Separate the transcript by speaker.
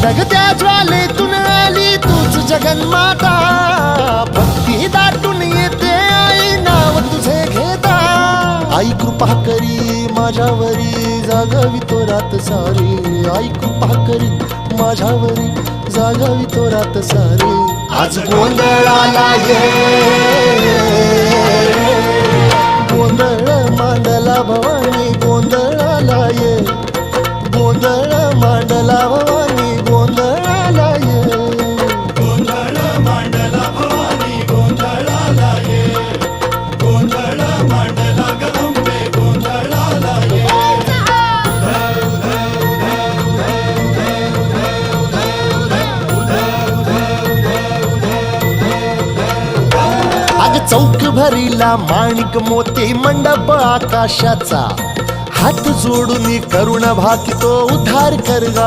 Speaker 1: धगधगत्या ज्वालेतून आली तूच जगन्माता, भक्ती दाटून येते आई नाव तुझे घेता. आई कृपा करी माझ्यावरी जागावी तो रात सारी, आई कृपा करी माझ्यावरी जागावी तो रात सारी. आज गोंधळाला ये, गोंधळ मांडला भवानी गोंधळाला ये, गोंधळ मांडला भवानी गोंधळाला ये.
Speaker 2: गोंधळ मांडला भवानी गोंधळाला ये, गोंधळ मांडला गदंबे गोंधळाला ये.
Speaker 1: अग चौक भरीला माणिक मोती मंडप आकाशाचा, हात जोडून करुण भाकितो उद्धार कर गा.